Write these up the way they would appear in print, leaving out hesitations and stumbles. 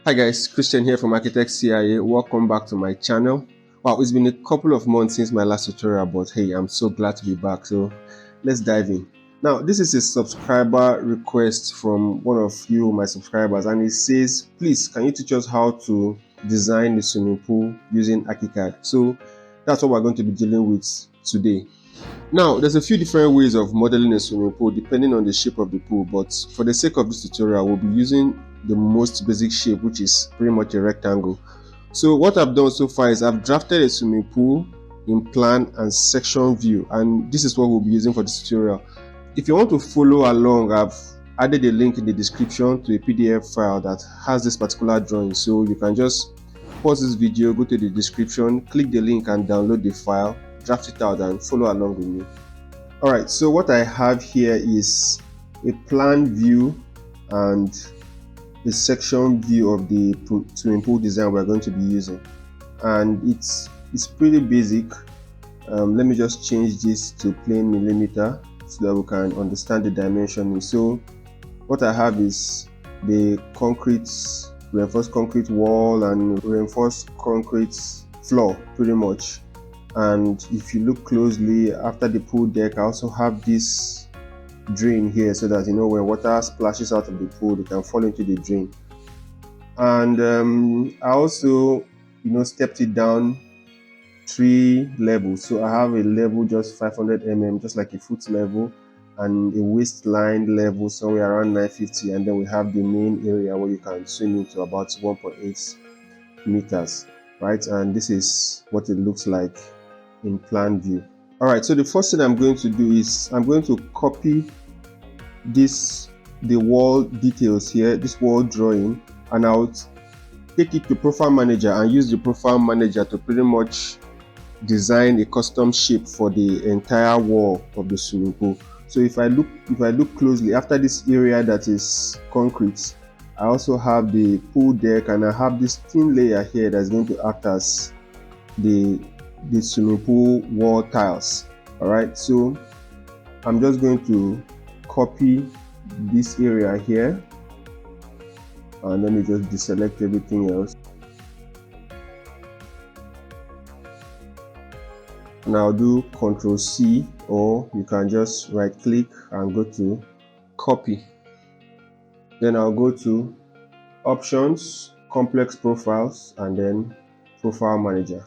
Hi guys, Christian here from Architect CIA. Welcome back to my channel. Wow, it's been a couple of months since my last tutorial, but hey, I'm so glad to be back. So let's dive in. Now, this is a subscriber request from one of you, my subscribers, and it says, please, can you teach us how to design the swimming pool using ArchiCAD? So that's what we're going to be dealing with today. Now, there's a few different ways of modeling a swimming pool depending on the shape of the pool, but for the sake of this tutorial, we'll be using the most basic shape, which is pretty much a rectangle. So what I've done so far is I've drafted a swimming pool in plan and section view, and this is what we'll be using for this tutorial. If you want to follow along, I've added a link in the description to a PDF file that has this particular drawing, so you can just pause this video, go to the description, click the link and download the file, draft it out and follow along with me. Alright, so what I have here is a plan view and a section view of the swimming pool design we're going to be using, and it's pretty basic. Let me just change this to plain millimeter so that we can understand the dimensioning. So what I have is the reinforced concrete wall and reinforced concrete floor pretty much. And if you look closely, after the pool deck, I also have this drain here so that when water splashes out of the pool, it can fall into the drain. And I also stepped it down 3 levels. So I have a level just 500 mm, just like a foot level, and a waistline level somewhere around 950, and then we have the main area where you can swim into about 1.8 meters, right? And this is what it looks like in plan view. Alright, so the first thing I'm going to do is I'm going to copy the wall details here, this wall drawing, and I'll take it to Profile Manager and use the Profile Manager to pretty much design a custom shape for the entire wall of the swimming pool. So if I look closely, after this area that is concrete, I also have the pool deck, and I have this thin layer here that's going to act as the swimming pool wall tiles. Alright, so I'm just going to copy this area here, and let me just deselect everything else, and I'll do Ctrl C, or you can just right click and go to copy. Then I'll go to options, complex profiles, and then Profile Manager.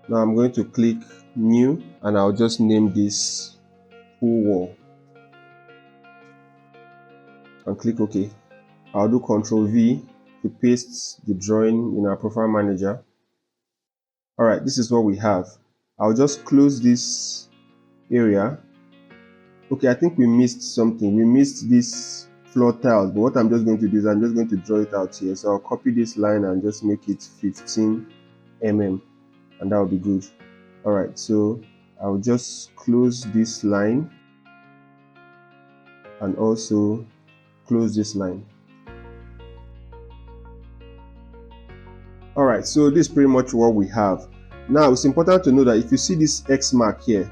Now I'm going to click new, and I'll just name this pool wall and click OK. I'll do Ctrl V to paste the drawing in our Profile Manager. Alright, this is what we have. I'll just close this area. Okay, I think we missed something. We missed this floor tiles, but what I'm just going to do is I'm just going to draw it out here. So I'll copy this line and just make it 15 mm, and that will be good. Alright, so I'll just close this line and also close this line. Alright, so this is pretty much what we have. Now it's important to know that if you see this X mark here,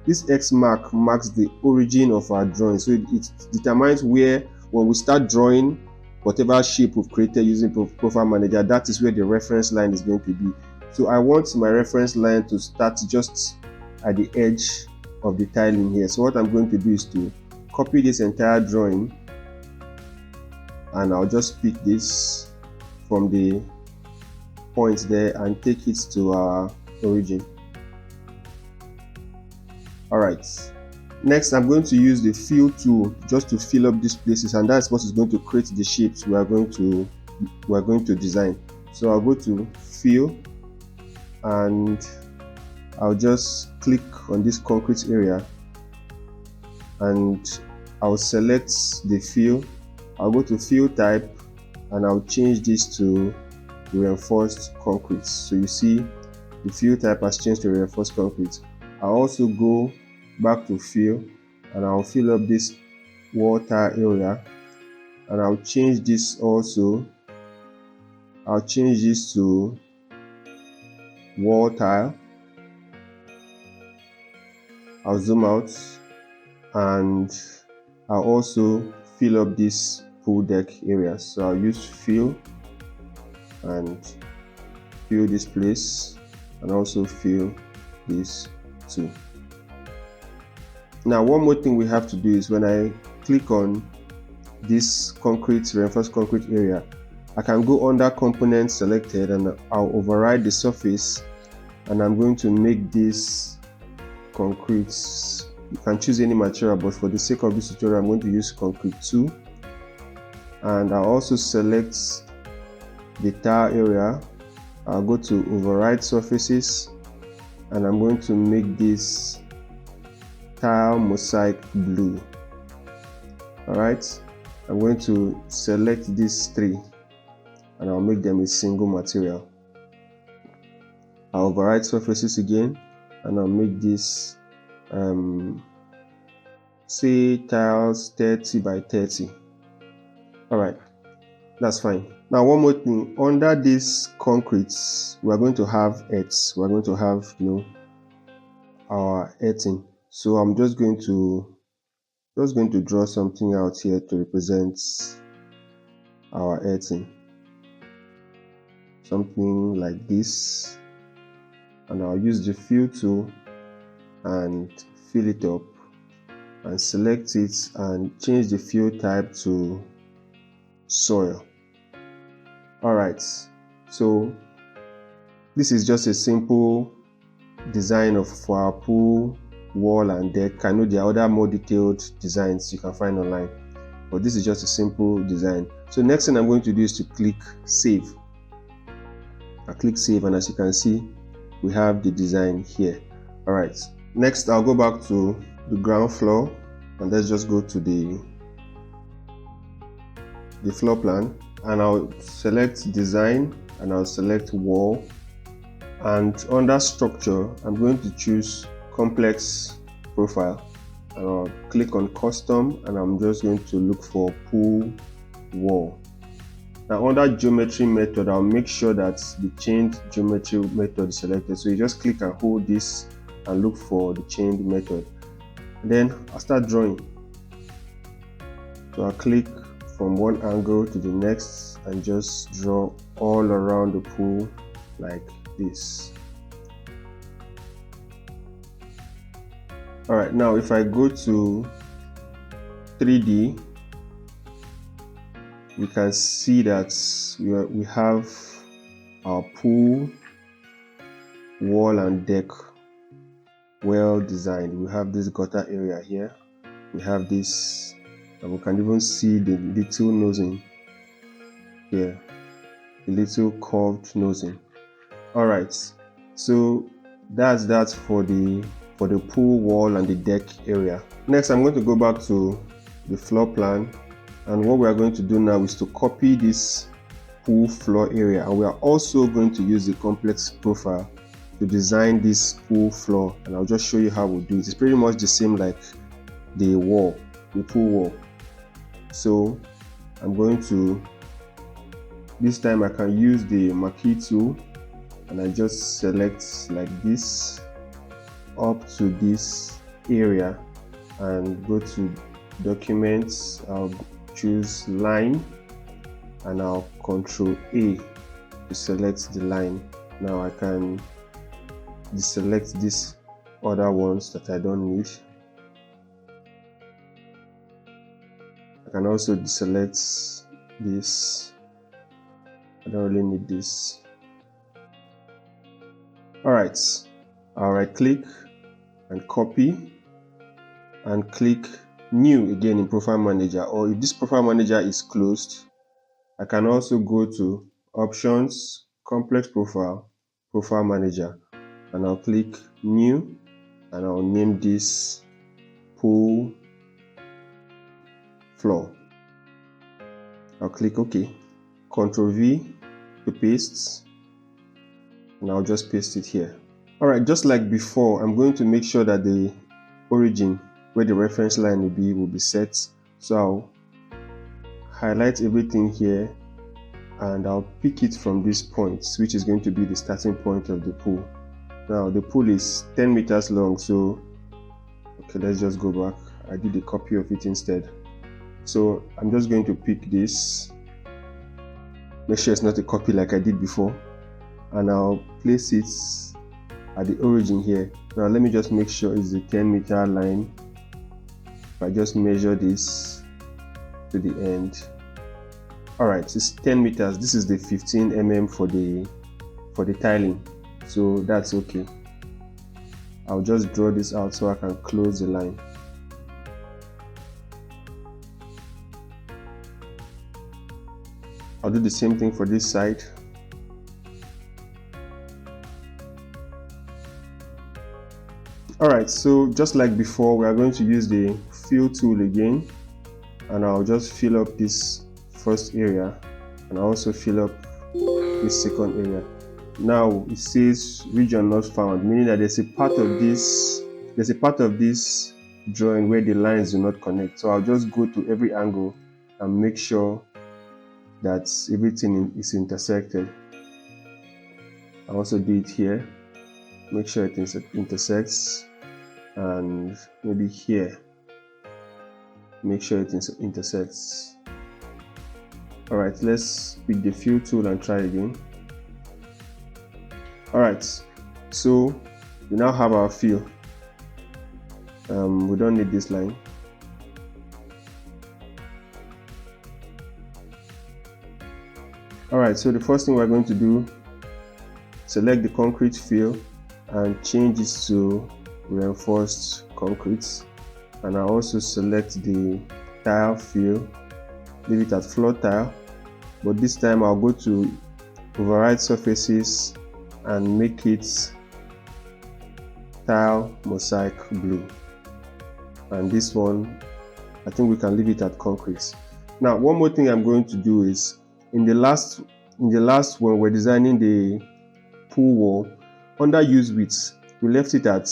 this X mark marks the origin of our drawing. So it determines where, when we start drawing whatever shape we've created using Profile Manager, that is where the reference line is going to be. So I want my reference line to start just at the edge of the tiling here. So what I'm going to do is to copy this entire drawing, and I'll just pick this from the point there and take it to our origin. Alright, next I'm going to use the fill tool just to fill up these places, and that's what is going to create the shapes we are going to design. So I'll go to fill, and I'll just click on this concrete area, and I'll select the fill. I'll go to fill type, and I'll change this to reinforced concrete. So you see the fill type has changed to reinforced concrete. I'll also go back to fill, and I'll fill up this wall tile area, and I'll change this also. I'll change this to wall tile. I'll zoom out, and I'll also fill up this pool deck area. So I'll use fill and fill this place, and also fill this too. Now one more thing we have to do is when I click on this concrete, reinforced concrete area, I can go under components selected and I'll override the surface, and I'm going to make this concrete. You can choose any material, but for the sake of this tutorial I'm going to use concrete 2. And I'll also select the tile area. I'll go to override surfaces, and I'm going to make this tile mosaic blue. Alright, I'm going to select these 3 and I'll make them a single material. I'll override surfaces again, and I'll make this say tiles 30 by 30. Alright, that's fine. Now one more thing, under this concrete we're going to have earths. We're going to have, our earthing. So I'm just going to draw something out here to represent our earthing. Something like this, and I'll use the fill tool and fill it up and select it and change the fill type to soil. Alright, so this is just a simple design for our pool wall and deck. I know there are other more detailed designs you can find online, but this is just a simple design. So next thing I'm going to do is to click save. I click save, and as you can see we have the design here. Alright, next I'll go back to the ground floor, and let's just go to the floor plan, and I'll select design, and I'll select wall, and under structure I'm going to choose complex profile, and I'll click on custom, and I'm just going to look for pool wall. Now under geometry method, I'll make sure that the chained geometry method is selected. So you just click and hold this and look for the chained method, and then I'll start drawing. So I'll click from one angle to the next and just draw all around the pool like this. Alright, now if I go to 3D, we can see that we have our pool wall and deck well designed. We have this gutter area here, we have this, and we can even see the little nosing here, the little curved nosing. Alright, so that's that for the pool wall and the deck area. Next I'm going to go back to the floor plan, and what we are going to do now is to copy this pool floor area, and we are also going to use the complex profile to design this pool floor, and I'll just show you how we do it. It's pretty much the same like the wall, the pool wall. So I'm going to, this time I can use the marquee tool, and I just select like this up to this area and go to documents. I'll choose line, and I'll Ctrl A to select the line. Now I can deselect these other ones that I don't need. I can also deselect this. I don't really need this. Alright, I'll right click and copy and click new again in profile manager, or if this profile manager is closed, I can also go to options, complex profile, profile manager, and I'll click new, and I'll name this pool floor. I'll click OK, Ctrl V to paste, and I'll just paste it here. Alright, just like before, I'm going to make sure that the origin where the reference line will be set. So I'll highlight everything here, and I'll pick it from this point, which is going to be the starting point of the pool. Now the pool is 10 meters long, so okay, let's just go back. I did a copy of it instead. So I'm just going to pick this, make sure it's not a copy like I did before, and I'll place it at the origin here. Now let me just make sure it's the 10-meter line. If I just measure this to the end, all right, it's 10 meters. This is the 15 mm for the tiling, so that's okay. I'll just draw this out so I can close the line. I'll do the same thing for this side. Alright, so just like before, we are going to use the fill tool again, and I'll just fill up this first area and I'll also fill up this second area. Now it says region not found, meaning that there's a part of this drawing where the lines do not connect. So I'll just go to every angle and make sure that everything is intersected. I'll also do it here, make sure it intersects, and maybe here, make sure it intersects. Alright, let's pick the fill tool and try again. Alright, so we now have our fill. We don't need this line. Alright, so the first thing we're going to do, select the concrete fill and change it to reinforced concrete, and I also select the tile fill, leave it at floor tile, but this time I'll go to override surfaces and make it tile mosaic blue, and this one I think we can leave it at concrete. Now one more thing I'm going to do is, in the last one we're designing the pool wall, under use width we left it at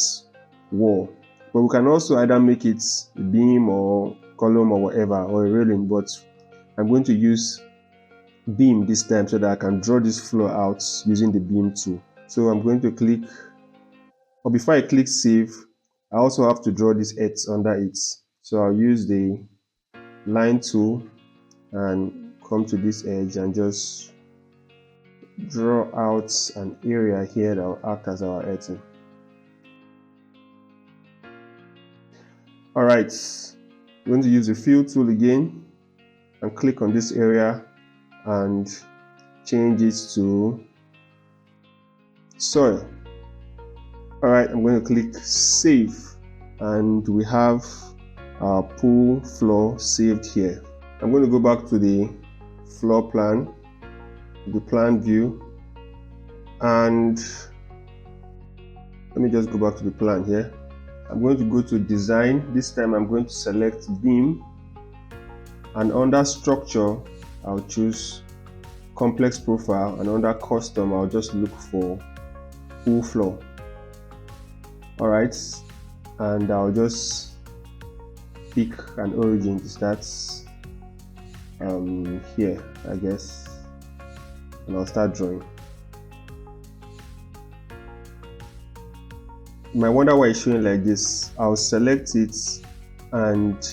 wall, but we can also either make it a beam or column or whatever, or a railing, but I'm going to use beam this time so that I can draw this floor out using the beam tool. So I'm going to click, or before I click save, I also have to draw this edge under it. So I'll use the line tool and come to this edge and just draw out an area here that will act as our edging. Alright, I'm going to use the fill tool again and click on this area and change it to soil. Alright, I'm going to click save, and we have our pool floor saved here. I'm going to go back to the floor plan, the plan view, and let me just go back to the plan here. I'm going to go to design. This time I'm going to select beam, and under structure I'll choose complex profile, and under custom I'll just look for pool floor. Alright, and I'll just pick an origin to start here, I guess, and I'll start drawing. You might wonder why it's showing like this. I'll select it, and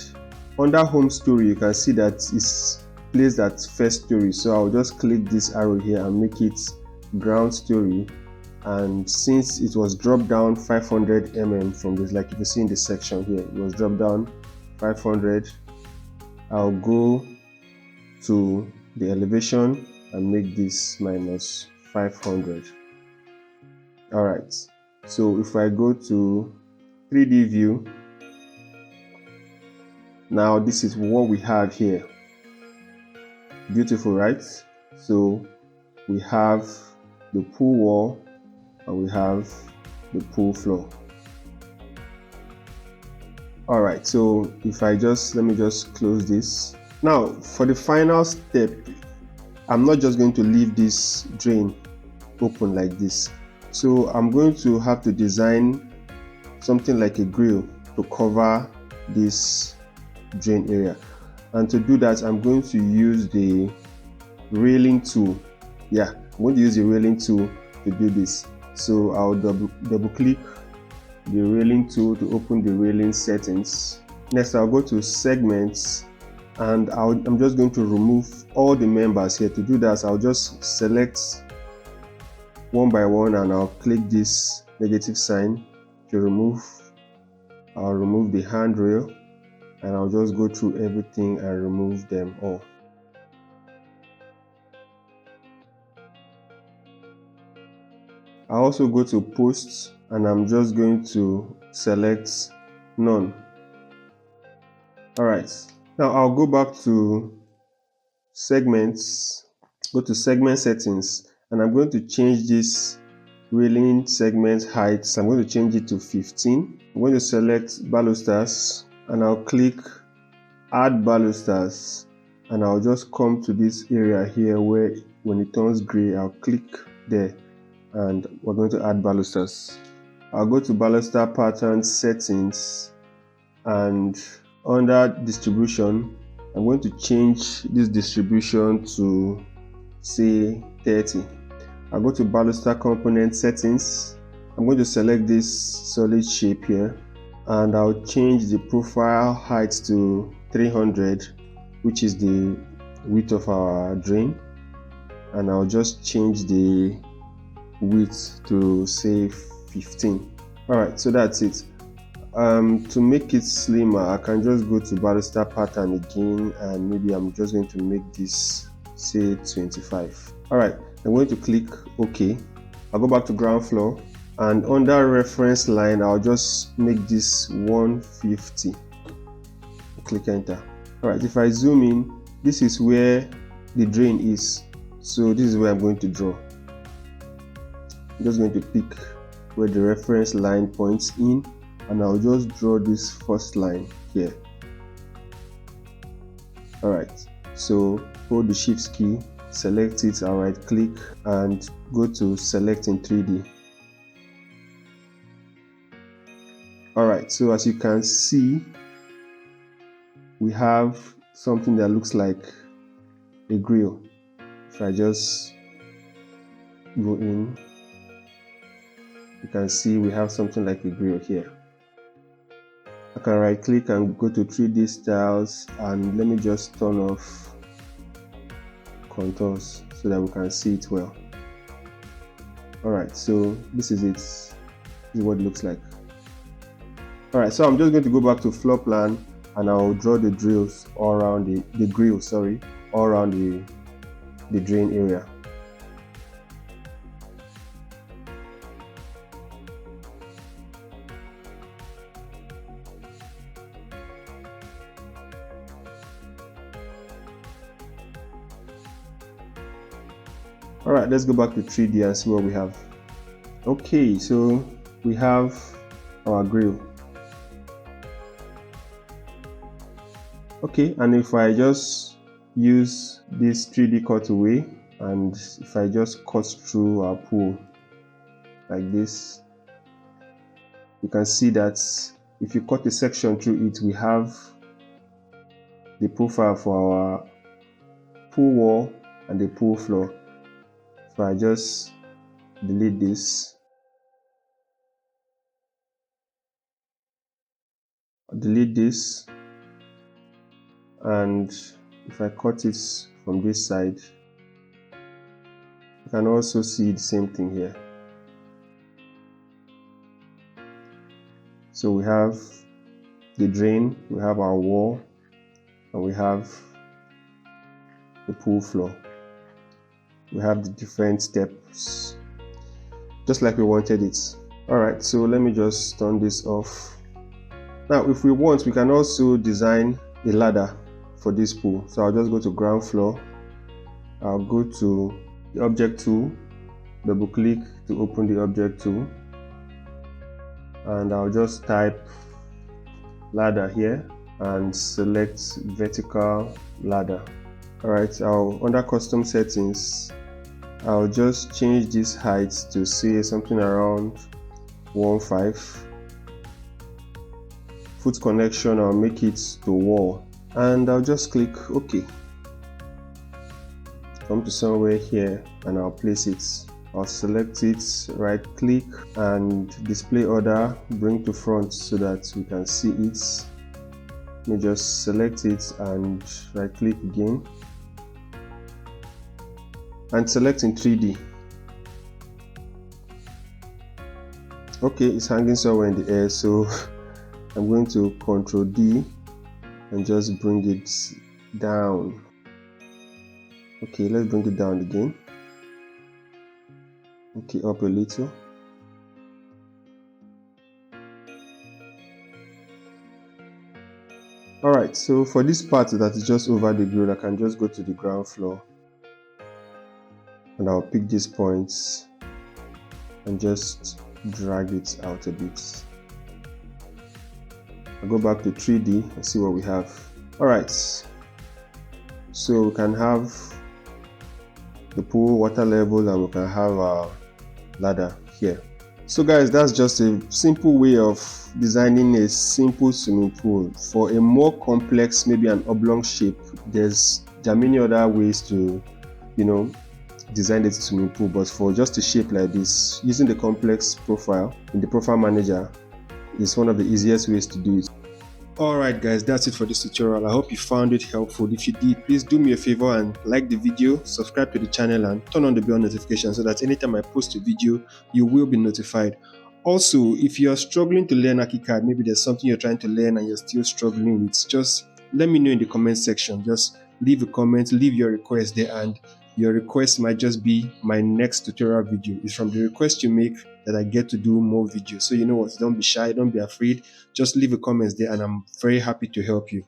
under home story you can see that it's placed at first story, so I'll just click this arrow here and make it ground story. And since it was dropped down 500 mm from this, like if you see in the section here, it was dropped down 500, I'll go to the elevation and make this minus 500. Alright, so if I go to 3D view, now this is what we have here. Beautiful, right? So we have the pool wall and we have the pool floor. Alright, so if I just, let me just close this. Now for the final step, I'm not just going to leave this drain open like this. So I'm going to have to design something like a grill to cover this drain area. And to do that, I'm going to use the railing tool. Yeah, I'm going to use the railing tool to do this. So I'll double click the railing tool to open the railing settings. Next I'll go to segments and I'm just going to remove all the members here. To do that, I'll just select one by one and I'll click this negative sign to remove. I'll remove the handrail and I'll just go through everything and remove them all. I'll also go to posts and I'm just going to select none. Alright, now I'll go back to segments, go to segment settings, and I'm going to change this railing segment height. So I'm going to change it to 15. I'm going to select balusters and I'll click add balusters, and I'll just come to this area here where when it turns gray, I'll click there and we're going to add balusters. I'll go to baluster pattern settings, and under distribution I'm going to change this distribution to say 30. I'll go to baluster component settings. I'm going to select this solid shape here and I'll change the profile height to 300, which is the width of our drain, and I'll just change the width to say 15. Alright, so that's it. To make it slimmer, I can just go to baluster pattern again, and maybe I'm just going to make this say 25. Alright, I'm going to click OK. I'll go back to ground floor, and under reference line I'll just make this 150. Click enter. Alright, if I zoom in, this is where the drain is, so this is where I'm going to draw. I'm just going to pick where the reference line points in, and I'll just draw this first line here. Alright, so hold the shift key, select it, I'll right click and go to select in 3D. Alright, so as you can see, we have something that looks like a grill. If I just go in, you can see we have something like a grill here. I can right click and go to 3D styles, and let me just turn off contours so that we can see it well. Alright, so this is it. This is what it looks like. Alright, so I'm just going to go back to floor plan and I'll draw the drills all around the grill, all around the drain area. Alright, let's go back to 3D and see what we have. Okay, so we have our grill. Okay, and if I just use this 3D cutaway, and if I just cut through our pool like this, you can see that if you cut a section through it, we have the profile for our pool wall and the pool floor. If I just delete this, and if I cut it from this side, you can also see the same thing here. So we have the drain, we have our wall, and we have the pool floor. We have the different steps, just like we wanted it. Alright, so let me just turn this off. Now, if we want, we can also design a ladder for this pool. So I'll just go to ground floor, I'll go to the object tool, double click to open the object tool, and I'll just type ladder here and select vertical ladder. Alright, under custom settings, I'll just change this height to say something around 1.5. Foot connection, I'll make it to wall, and I'll just click OK. Come to somewhere here and I'll place it. I'll select it, right click and display order, bring to front so that we can see it. Let me just select it and right click again and select in 3D. Okay, it's hanging somewhere in the air, so I'm going to Ctrl D and just bring it down. Okay, let's bring it down again. Okay, up a little. Alright, so for this part that is just over the grill, I can just go to the ground floor and I'll pick these points and just drag it out a bit. I'll go back to 3D and see what we have. Alright, so we can have the pool water level and we can have our ladder here. So guys, that's just a simple way of designing a simple swimming pool. For a more complex, maybe an oblong shape, there are many other ways to, design this swimming pool. But for just a shape like this, using the complex profile in the profile manager is one of the easiest ways to do it. Alright guys, that's it for this tutorial. I hope you found it helpful. If you did, please do me a favor and like the video, subscribe to the channel and turn on the bell notification so that anytime I post a video, you will be notified. Also, if you are struggling to learn ArchiCAD, maybe there's something you're trying to learn and you're still struggling with, just let me know in the comment section. Just leave a comment, leave your request there, and your request might just be my next tutorial video. It's from the request you make that I get to do more videos. So you know what, don't be shy, don't be afraid, just leave a comment there and I'm very happy to help you.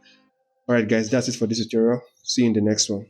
Alright guys, that's it for this tutorial. See you in the next one.